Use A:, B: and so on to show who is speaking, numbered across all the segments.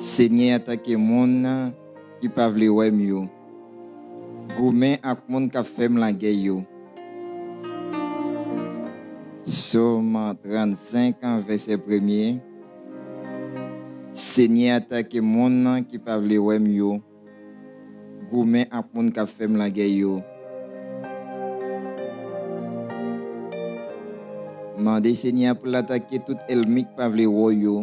A: Seigneur attaquer moun qui pa vle wè mieux. Goumen ak moun ka fèm la guerre yo. Somme 35 verset 1er. Seigneur attaquer moun qui pa vle wè mieux. Goumen ak moun ka fèm la guerre yo. Mande Seigneur pour l'attaquer tout ennemi qui pa vle wè yo.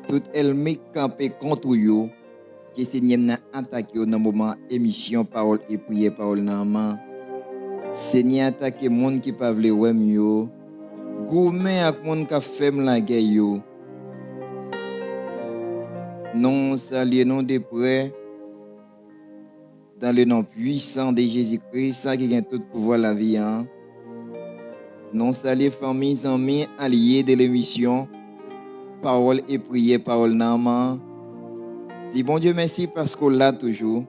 A: Tout ennemi campé contre yo. Que Seigneur n'a attaqué au moment émission parole et prière parole nan. Seigneur attaqué monde qui pa vle wè mieux. Goumen ak moun ka fèm la guerre yo. Non saluer non de près dans le nom puissant de Jésus-Christ, ça qui a tout pouvoir la vie. Non saluer famille, amis, alliés de l'émission parole et prière parole nan. Dis bon Dieu merci parce qu'on l'a toujours.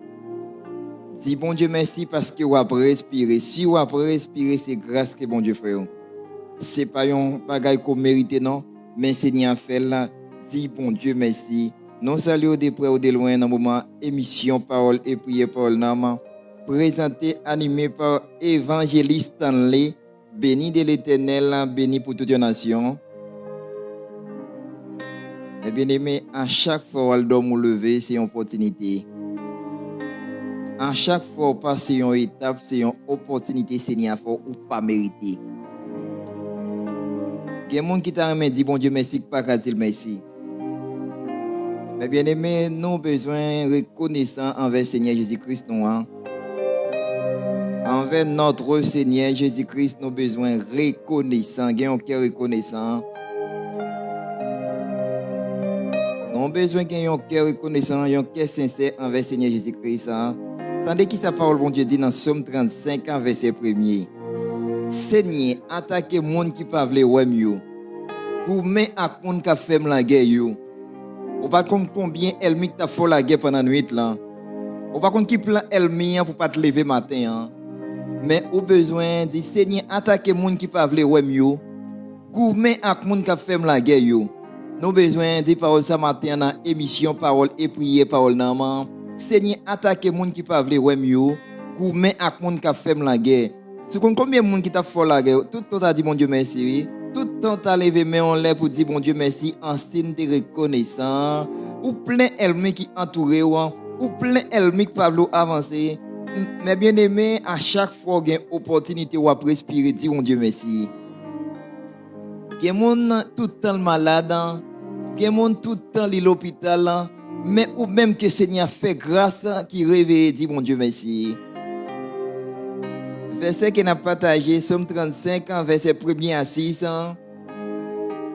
A: Dis bon Dieu merci parce que vous avez respiré. Si vous avez respiré, c'est grâce que bon Dieu fait. Ce n'est pas un bagage qu'on mérite, non. Mais Seigneur fait là. Dis bon Dieu merci. Nous saluons de près ou de loin dans le moment émission parole et prière parole nan. Présenté, animé par évangéliste Stanley. Béni de l'Éternel, béni pour toute nation. Mais bien aimé, à chaque fois où on lever, c'est une opportunité. À chaque fois où passer une étape, c'est une opportunité, Seigneur, ou pas mériter. Il y a des gens qui t'ont dit, bon Dieu, merci, pas qu'à dire merci. Mais bien aimé, nous avons besoin de reconnaissance envers Seigneur Jésus-Christ, nous. Envers notre Seigneur Jésus-Christ, nous avons besoin de reconnaissance. Il y a un cœur reconnaissant. Nous avons besoin d'un cœur reconnaissant, un cœur sincère envers Seigneur Jésus-Christ. Tandis que sa parole, bon Dieu, dit dans Somme 35, verset 1er. Seigneur, attaquez les gens qui ne peuvent pas mieux. Pour mettre à compte qui fait la guerre. On va compte combien d'ennemis qui fait la guerre pendant la nuit. On va compte qui plan d'ennemis pour ne pas te lever matin. Mais au besoin de Seigneur, attaquez les gens qui ne peuvent pas mieux. Pour mettre à compte qui fait la guerre. Nous avons besoin de paroles ce matin dans l'émission Parole et Prière Parole nan. Seigneur, attaquez les gens qui peuvent pas mieux. Goumen ak moun qui fait la guerre. Si combien de gens qui t'a fait la guerre, tout le temps t'as dit bon Dieu merci. Tout le temps t'as levé main en l'air pour dire bon Dieu merci en signe de reconnaissance. Ou plein d'ennemis qui entourent ou plein d'ennemis qui peuvent avancer. Mais bien aimé, à chaque fois qu'il y a une opportunité ou à respirer, dis bon Dieu merci. Il y a des gens tout le temps malades. Il y a des gens tout le temps à l'hôpital, mais ou même que le Seigneur fait grâce qui réveille, dit mon Dieu merci. Verset qu'on a partagé, Somme 35, verset 1er à 6.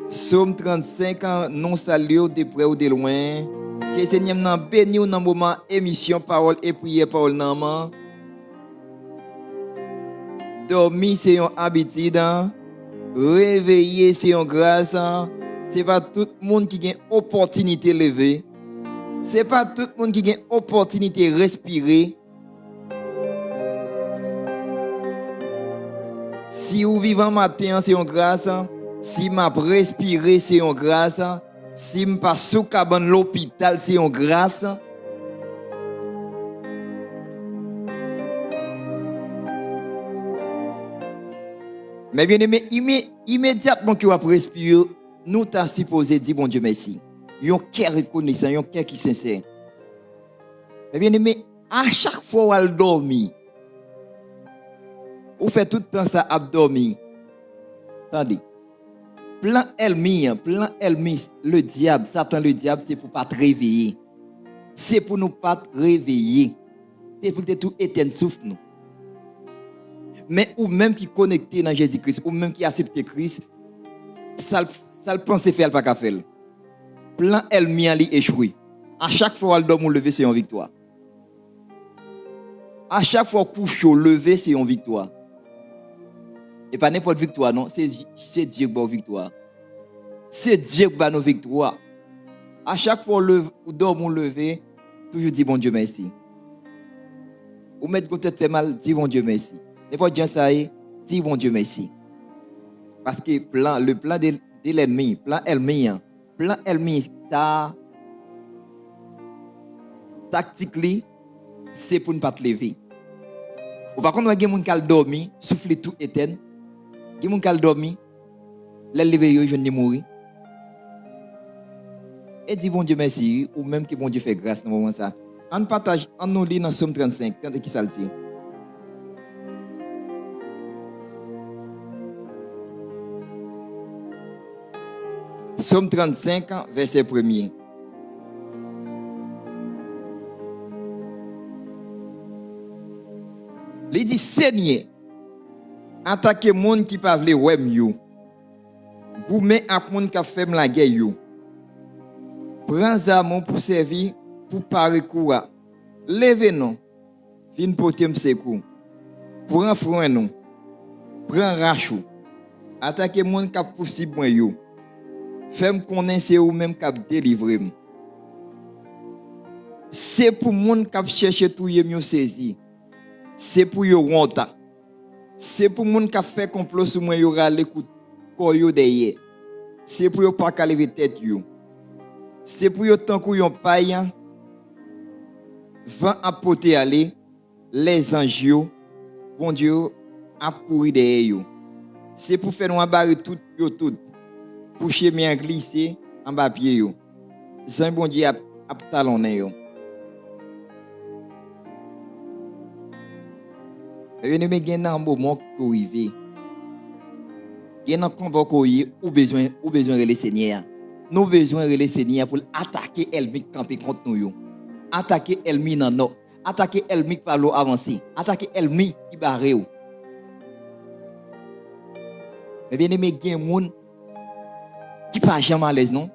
A: Somme 35, non salué de près ou de loin. Que le Seigneur nous bénisse dans le moment émission parole et prière parole nan. Dormir c'est une habitude. Réveiller c'est une grâce. Ce n'est pas tout le monde qui a une opportunité de lever. Ce n'est pas tout le monde qui a une opportunité de respirer. Si vous vivez en matin, c'est une grâce. Si vous respirez, c'est une grâce. Si vous passez au cabane l'hôpital, c'est une grâce. Mais bien aimé, immédiatement que vous respirez, nous t'as supposé dire bon Dieu merci. Yon cœur reconnaissant, yon cœur qui sincère. Mais bien aimé, à chaque fois où elle dormit, vous faites tout le temps ça à dormir. Attendez. Plan ennemi, le diable, Satan le diable, c'est pour pas te réveiller. C'est pour nous pas te réveiller. C'est pour que tout éteindre souffle nous. Mais ou même qui connecté dans Jésus-Christ, ou même qui accepte Christ, ça le pense faire, pas qu'à faire. Plan ennemi a échoué. À chaque fois qu'elle doit lever, c'est une victoire. À chaque fois qu'on chaud lever, c'est une victoire. Et pas n'importe victoire, non. C'est Dieu qui a une victoire. C'est Dieu qui a une victoire. À chaque fois qu'on doit lever, toujours dit bon Dieu merci. Ou mettre côté fait mal, dit bon Dieu merci. N'importe quoi ça y dit bon Dieu merci. Parce que le plan de l'ennemi, plan ennemi, ta tactique li, c'est pour ne pas te lever. Ou par contre, il y a des gens qui ont dormi, souffler tout éteint. Il y a des gens qui ont dormi, les lever, ils viennent mourir. Et dit bon Dieu merci, ou même que bon Dieu fait grâce dans ce moment ça. On partage, on nous lit dans Somme 35, quand qui ça le dit. Somme 35, verset 1er. Il dit Seigneur, attaquez monde qui pas vle wèm yo. Goumé ak monde qui fait la guerre yo. Prends zamon pour servir pour parer coura. Levez non. Vin porter m'sekou. Prends front non. Prends rachou. Attaquez monde qui possible moi yo. Fais-moi connaître c'est ou même qui délivrer. C'est pour monde qui cherche tout yo saisi. C'est pour yo honte. C'est pour monde qui fait complot sur moi yo rale coup koyo derrière. C'est pour yo pas ka lever tête yo. C'est pour yo tant kou yon païen vent apporter aller les anges yo bon Dieu a courir derrière yo. C'est pour faire nous barrer tout yo tout pour chemin glisser en bas pied yo. Zan bon Dieu a talonné yo. Venez me gen nan moment ko rive. Gen nan combat ko yi ou besoin le Seigneur. Nous besoin le Seigneur pour attaquer ennemi camper contre nous yo. Attaquer ennemi nan non. Attaquer ennemi par l'eau avancer. Attaquer ennemi qui barre yo. Mais bien aimé gen moun qui pas jamais à l'aise non.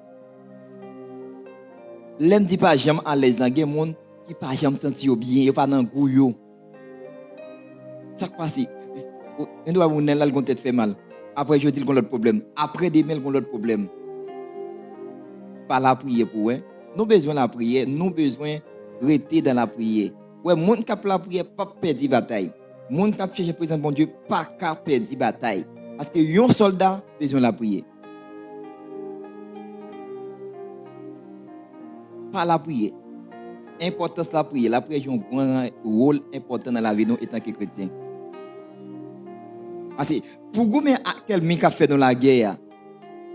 A: L'aime dit pas jamais à l'aise gen moun qui pas jamais senti bien, yo pas nan goût yo. Ça passe. On doit vous là le tête fait mal. Après je dis qu'on a l'autre problème. Après demain qu'on a l'autre problème. Pas la prière pour hein. Nous besoin la prière, nous besoin rester dans la prière. Ouais, monde qui a la prière pas perdre bataille. Monde qui a chercher présent bon Dieu pas qu'à perdre bataille parce que un soldat besoin la prière. Pas la prière. Importance la prière. La prière joue un grand rôle important dans la vie de nous étant que chrétiens. Parce que pour vous, quel mi a fait dans la guerre,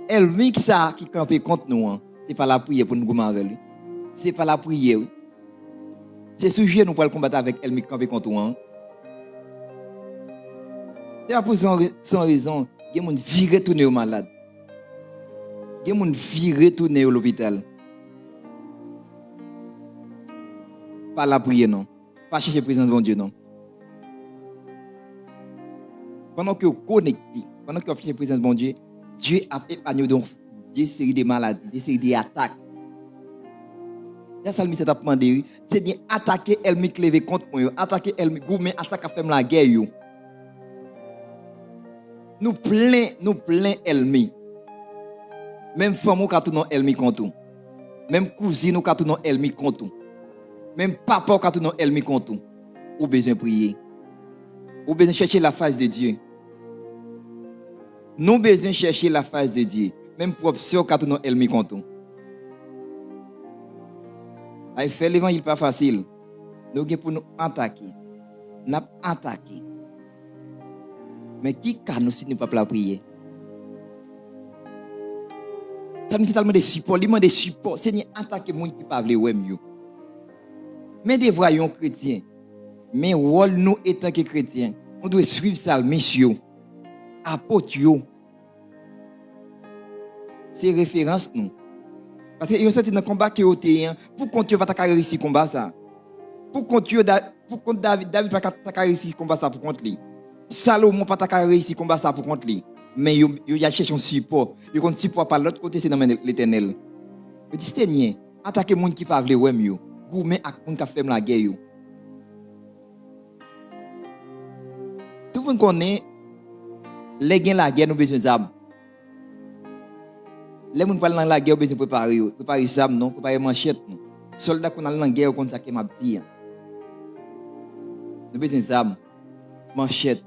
A: elle mi ça qui campe contre nous, c'est pas la prière pour nous gommer avec lui. C'est pas la prière. C'est sujet nous pour combattre avec elle mi campe contre nous. C'est pour sans raison, il y a des gens qui virent tourner au malade. Il y a des gens qui virent tourner à l'hôpital. Pas la prière non. Pas chercher présence devant Dieu non. Pendant que vous connectez, pendant que vous cherchez présence devant Dieu, Dieu a épargné donc des séries de maladies, des séries d'attaques. C'est ça le ministère a demandé, c'est de attaquer l'ennemi qui lève contre moi, attaquer l'ennemi gourmet, attaquer faire la guerre. Nous plein l'ennemi. Même femme qui a tout non l'ennemi contre nous. Même cousine qui a tout non l'ennemi contre nous. Même papa qui a tout non l'ennemi contre nous. Ou besoin de prier. Ou besoin de chercher la face de Dieu. Nous besoin de chercher la face de Dieu. Même propre sœur qui a tout non l'ennemi contre nous. Faire l'évangile pas facile. Nous avons pour nous attaquer. Nous avons attaqué. Mais qui can nous si nous pas la prier? Ça me dit tellement de support, il de support. Seigneur, attaquer les gens qui ne parlent pas mieux. Mais des voyons chrétiens. Mais rôle nous étant que chrétiens, on doit suivre ça mission. Apôtre yo. C'est référence nous. Parce que yo senti dans combat que vous pour qu'on tu va ta réussir combat ça. Pour qu'on David va ta réussir combat ça pour contre lui. Salomon pas ta réussir combat ça pour contre lui. Mais yo y a cherché un support. Yo compte support par l'autre côté c'est dans l'Éternel. Je dis Seigneur, attaquer monde qui pas vle wèm yo. Gourmet ak moun ka fait la guerre yo. Tout le monde connaît les gens la guerre nous besoin d'armes. Les gens parlent dans la guerre besoin préparer armes non, préparer manchette non. Soldats qu'on a dans la guerre comme ça que m'a dit. Nous besoin d'armes, manchette.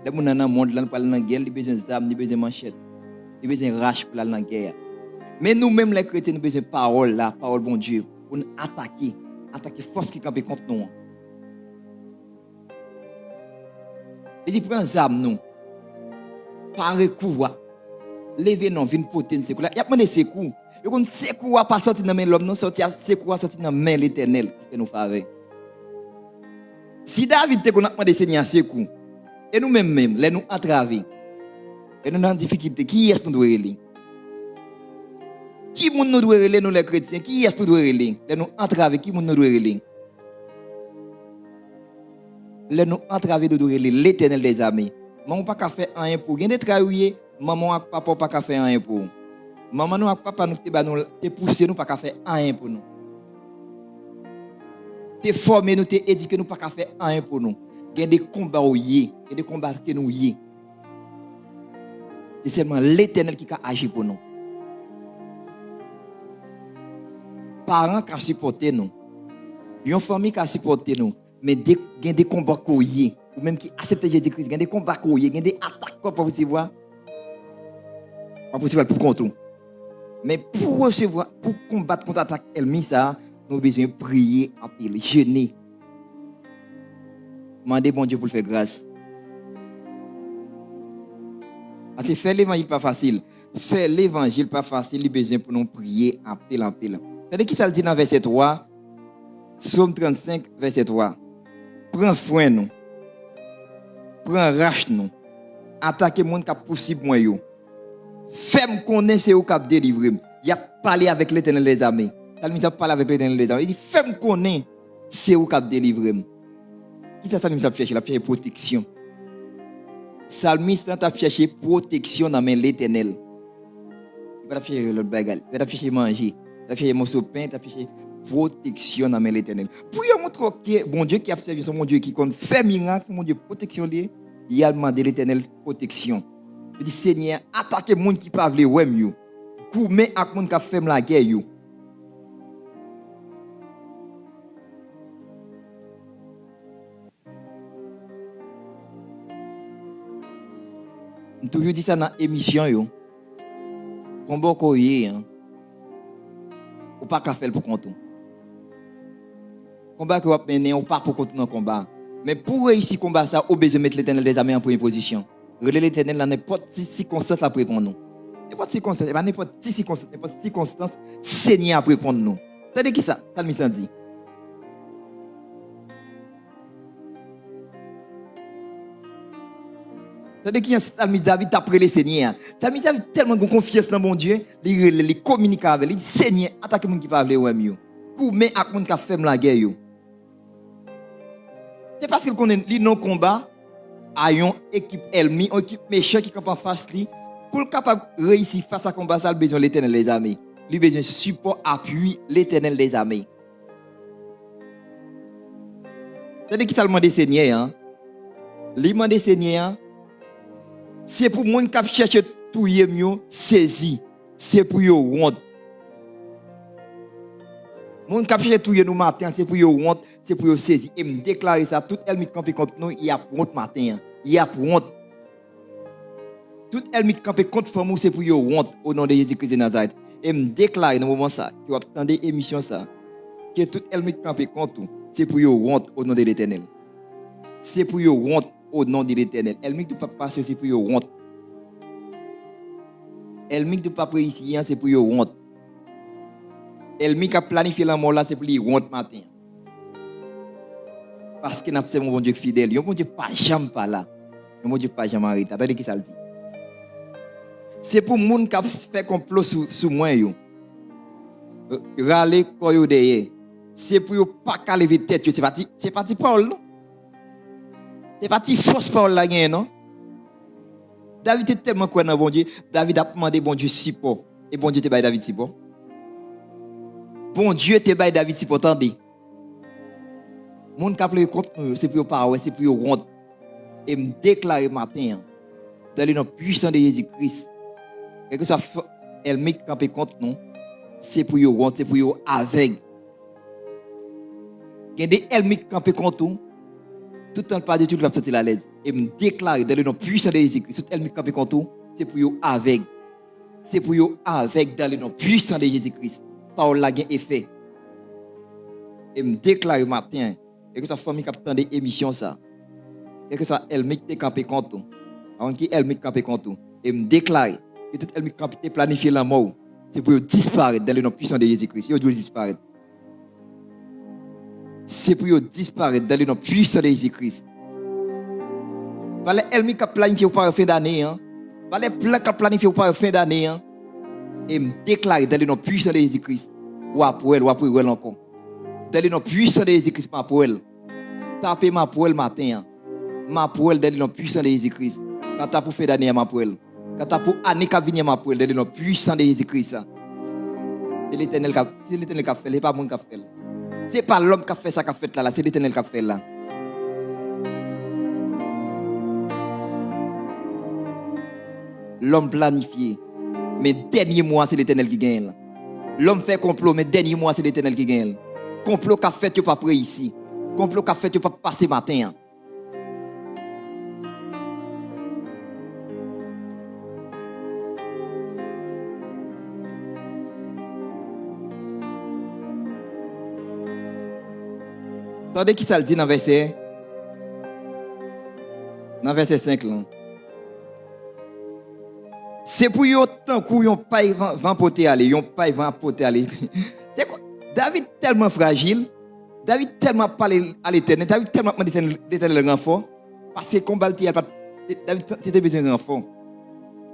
A: Les gens dans le monde là parlent dans la guerre, ils besoin d'armes, ils besoin manchette. Ils besoin rache pour aller dans la guerre. Mais nous-mêmes les chrétiens nous besoin parole là, parole bon Dieu pour nous attaquer. attaquer force qui campe contre nous. Il dit prends arme nous. Paré coup. Lever non vinn poten c'est quoi. Il a demandé c'est coup. Et qu'on c'est quoi pas sortir dans main l'homme non sortir c'est quoi sortir dans main l'Éternel que nous faire. Si David te qu'on a demandé Seigneur c'est coup. Et nous même les nous entraver. Et nous dans difficulté qui est-ce nous doit aller? Qui nous doit aller nous les chrétiens? Qui est-ce nous doit aller? Les nous entraver qui nous doit aller? Les nous entraver de doit aller l'Éternel des armées. Maman pas qu'à faire rien pour gagner travailler, maman et papa pas qu'à faire rien pour. Maman nous et papa nous te pousser nous pas qu'à faire rien pour nous. Te former nous te éduquer nous pas qu'à faire rien pour nous. Il y a des combats où il y a des combats que nous y. C'est seulement l'Éternel qui a agi pour nous. Parents qui supportent nous. Une famille qui supporte nous. Mais il y a des combats qu'on y. Ou même qui acceptent Jésus-Christ. Il y a des combats qu'on y. Il y a des attaques pour recevoir. Pas possible pour contre. Mais pour recevoir, pour combattre contre l'attaque ennemie, ça, nous avons besoin de prier, appeler, jeûner. Demandez bon Dieu pour le faire grâce. Parce que faire l'évangile pas facile. Faire l'évangile pas facile, il a besoin pour nous prier, appeler. C'est-à-dire qui ça le dit dans verset 3, Psaume 35, verset 3. Prends soin nous. Prends rach nous. Attaquez monde qui est possible moi yo. Fais-moi connaître c'est où cap délivrer. Il a parlé avec l'Éternel des armées. Salmiste a parlé avec l'Éternel des armées. Il dit fais-moi connaître c'est où cap délivrer. Qui ça Salmiste a cherché? La cherché protection. Salmiste a cherché protection dans l'Éternel. Il va chercher l'autre bagarre. Il va chercher manger. Il va chercher morceau de pain. Il va chercher protection dans l'Éternel. Pour y montrer que bon Dieu qui a servi son mon Dieu qui compte fait miracle, son mon Dieu protection lié, il a demandé l'Éternel protection. Il dit Seigneur, attaquez monde qui pas vle ouais mieux. Goumé ak monde qui fait la guerre yo. On toujours dit ça dans émission yo. Combat ko yé hein. Ou pas ka faire pour compte. Combat que vous menez, on pas pour continuer dans combat. Mais pour réussir combat ça, on besoin mettre l'Éternel des armées en première position. Relais l'Éternel dans n'importe circonstance là pour répondre nous. N'importe circonstance, n'importe circonstance, Seigneur pour répondre nous. C'est qui ça? Ça me dit. C'est qui Salmis David après le Seigneur. Salmis David tellement de confiance dans mon Dieu, il communique avec lui, il dit Seigneur, attaque monde qui va vle ouais mieux. Pour mettre à monde qui fait la guerre yo. C'est parce qu'il connaît li non combat à une équipe ennemie, une équipe méchante qui campe en face lui pour capable réussir face à combat ça, il besoin l'Éternel des armées. Il besoin support, appui l'Éternel des armées. C'est qui ça demande Seigneur hein? Li demande Seigneur c'est pour monde qui cherche tout y mieux saisi, c'est pour yo honte. Mon qui cherche tout y nous matin, c'est pour yo honte, c'est pour yo saisi et me déclarer ça tout ennemi camper contre nous, il y a honte matin, il y a honte. Tout ennemi camper contre femme c'est pour yo honte au nom de Jésus-Christ de Nazareth. Et me déclarer dans moment ça, tu attendez émission ça que tout ennemi camper contre nous, c'est pour yo honte au nom de l'Éternel. C'est pour yo honte au nom de l'Éternel. Ennemi qui ne peut pas passer, c'est pour yo honte. Ennemi qui ne peut pas ici, c'est pour yo honte. Ennemi qui a planifié la mort là, c'est pour lui honte matin. Parce que c'est mon Dieu fidèle. Mon Dieu pas jamais pas là. Mon Dieu pas jamais arrêté. Attendez qui ça le dit. C'est pour les gens qui ont fait complot sur moi. Râler quand yo derrière. C'est pour yo pas qu'à lever tête. C'est parti Paul, non? C'est parti fausse Paul là, non? David est tellement quoi dans bon Dieu. David a demandé bon Dieu support. Et bon Dieu te bail David support. Bon Dieu te bail David support. Attendez. Mon qui a pleuré contre nous, c'est pour pas, c'est pour honte. Et me déclarer matin, dans le nom puissant de Jésus-Christ, quel que soit ennemi qui campe contre nous, c'est pour honte, c'est pour aveugle. Il y a des ennemis qui campent contre nous, tout le temps pas de tout va sortir à l'aise. Et me déclarer dans le nom puissant de Jésus-Christ, tout ennemi qui campe contre nous, c'est pour aveugle. C'est pour aveugle dans le nom puissant de Jésus-Christ. Parole la gain effet. Et me déclare matin, et que sa famille qui attend des émissions ça. Et que ça elle qui campé contre. Avant qui elle campé contre. Et me déclare que toute elle qui planifié la mort, c'est pour disparaître dans le nom puissant de Jésus-Christ. Il doit disparaître. C'est pour disparaître dans le nom puissant de Jésus-Christ. Voilà elle qui planifié pour la fin d'année. Voilà les plans qui planifié pour la fin d'année. Et me déclare dans le nom puissant de Jésus-Christ. Ou pour elle encore. Dans le nom puissant de Jésus-Christ, ma pour elle. Tapez ma pour elle matin. Ma pour elle dans le nom puissant de Jésus-Christ. Quand tu as pour faire d'année, ma pour elle. Quand tu as pour année qui vient, ma pour elle dans le nom puissant de Jésus-Christ. C'est l'Éternel qui a fait, c'est pas mon qui a fait. C'est pas l'homme qui a fait ça qui a fait là, c'est l'Éternel qui a fait là. L'homme planifié, mais dernier mois, c'est l'Éternel qui gagne. L'homme fait complot, mais dernier mois, c'est l'Éternel qui gagne. Complot qu'a fait, tu n'as pas pris ici. Complot qu'a fait, tu n'as pas passé matin. Attendez qui ça le dit dans verset 5 là. C'est pour yon temps que yon paille vent poter aller, yon paille vent poter aller. David tellement fragile, David tellement parlé à l'Éternel, David tellement demandé l'Éternel renfort parce que combat David était besoin de renfort.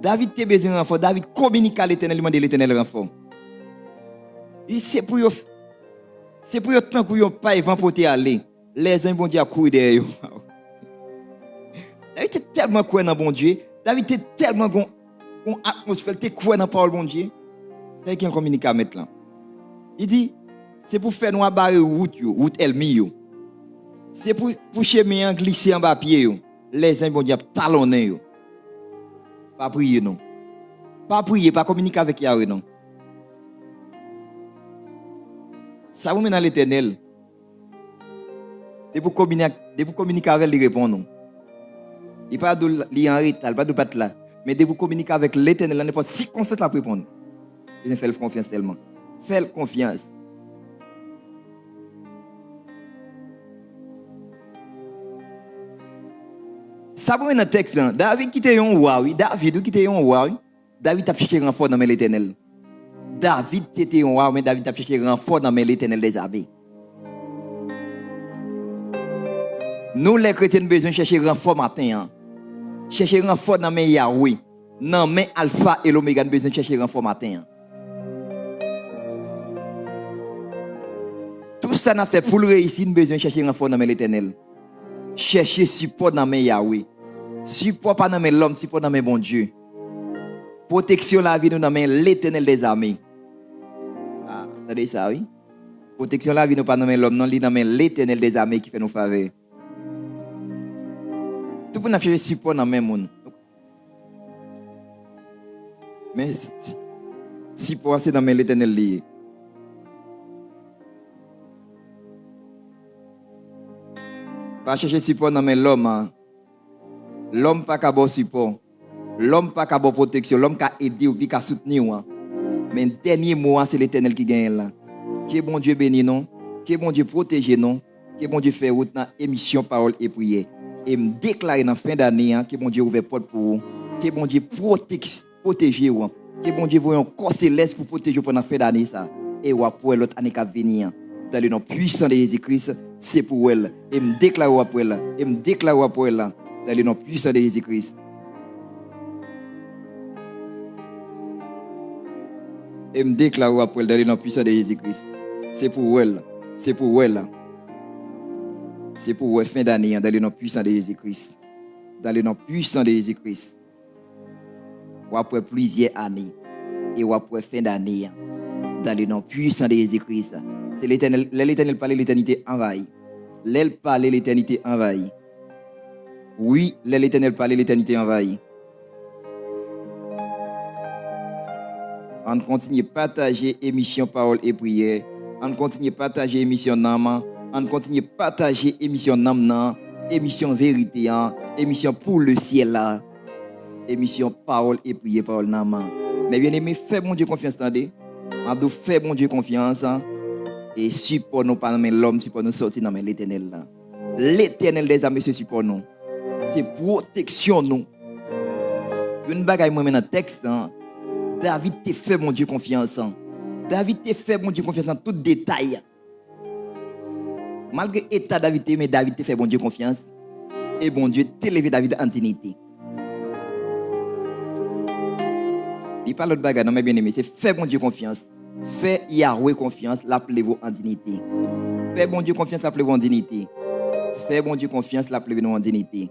A: David était besoin de renfort, David communique à l'Éternel, demandé l'Éternel renfort. C'est pour yon temps que yon paille vent poter aller. Les uns bon Dieu a couru derrière. David était tellement quoi dans bon Dieu, David était tellement une atmosphère, tu crois dans la parole bon Dieu. C'est qui communique à mettre là. Il dit, c'est pour faire nous barrer route elmi. C'est pour chemin glisser en bas pied. Les uns bon Dieu talonner. Pas prier non. Pas prier, pas communiquer avec Yahweh non. Ça vous met dans l'Éternel. De vous communiquer avec lui répondre non. Il pas de li en retard, pas de battre là. Mais de vous communiquer avec l'Éternel, là, n'importe si constate la répondre. Il fait confiance tellement. Faites confiance. Ça vous met dans le texte là. David qui était un roi, oui. David qui était un roi, oui. David a cherché renfort dans l'Éternel. David était un roi, mais David a cherché renfort dans l'Éternel des armées. Nous les chrétiens besoin de chercher renfort matin. Chercher renfort dans mes Yahweh. Non, mais Alpha et l'Oméga, nous besoin de chercher renfort matin. Tout ça n'a fait pour le réussir, nous besoin de chercher renfort dans l'Éternel. Chercher support dans mes Yahweh. Support pas dans l'homme, support dans bon Dieu. Protection la vie nous dans l'Éternel des armées. Ah, attendez ça, oui? Protection la vie nous pas dans l'homme, non, dans l'Éternel des armées qui fait nos faveurs. Tout le monde a cherché support dans le monde. Mais si pour passer dans l'Éternel lié. Pas chercher support dans l'homme. L'homme pas qu'à bon support. L'homme pas qu'à bon protection. L'homme qu'à aider ou qu'à soutenir. Mais le dernier mot, c'est l'Éternel qui gagne là. Que bon Dieu bénisse non. Que bon Dieu protège non. Que bon Dieu fait route dans émission parole et prière. Et me déclarer dans la fin d'année que bon Dieu ouvre porte pour vous. Que bon Dieu protéger vous. Que bon Dieu voyons corps céleste pour protéger pendant la fin d'année ça. Et pour l'autre année qui va venir. Dans le nom puissant de Jésus-Christ, c'est pour elle. Et me déclare pour elle. Et me déclare pour elle. Dans le nom puissant de Jésus-Christ. Et me déclare pour elle dans le nom puissant de Jésus-Christ. C'est pour elle. C'est pour elle. C'est pour la fin d'année dans le nom puissant de Jésus-Christ. Dans le nom puissant de Jésus-Christ. Ou après plusieurs années. Et ou après fin d'année. Dans le nom puissant de Jésus-Christ. C'est l'Éternel. L'Éternel parle l'éternité envahie. L'elle parle l'éternité envahie. Oui, l'Éternel parle l'éternité envahie. On continue à partager émission parole et prière. On continue à partager émission Nama. On continue à partager émission Namna. Émission vérité. Émission pour le ciel là. Émission parole et prière parole Nama. Mais bien aimé, fais mon Dieu confiance, attendez. On doit faire mon Dieu confiance. Et support nous pas dans l'homme, support nous sortir dans l'éternel là. L'éternel des armées c'est support nous. C'est protection nous. Une bagaille moi dans le texte, hein, David te fait mon Dieu confiance. Hein. David te fait mon Dieu confiance en tout détail. Malgré l'état David, mais David te fait mon Dieu confiance. Et bon Dieu t'a levé David en dignité. Il parle de bagaille, non mais bien aimé, c'est fait mon Dieu confiance. Fait Yahweh confiance, l'appelez-vous en dignité. Fait bon Dieu confiance, l'appelez-vous en dignité. Fait bon Dieu confiance, l'appelez-vous en dignité.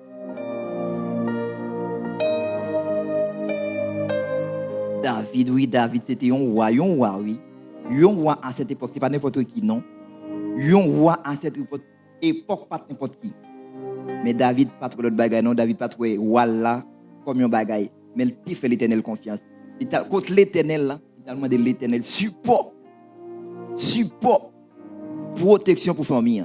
A: David, oui, David, c'était un roi, oui. Un roi à cette époque, c'est pas n'importe qui, non. Un roi à cette époque, pas n'importe qui. Mais David, pas trop l'autre bagaille, non. David, pas trop roi là, comme un bagaille. Mais il fait l'éternel confiance. Contre l'éternel là, il a demandé l'éternel support, protection pour famille.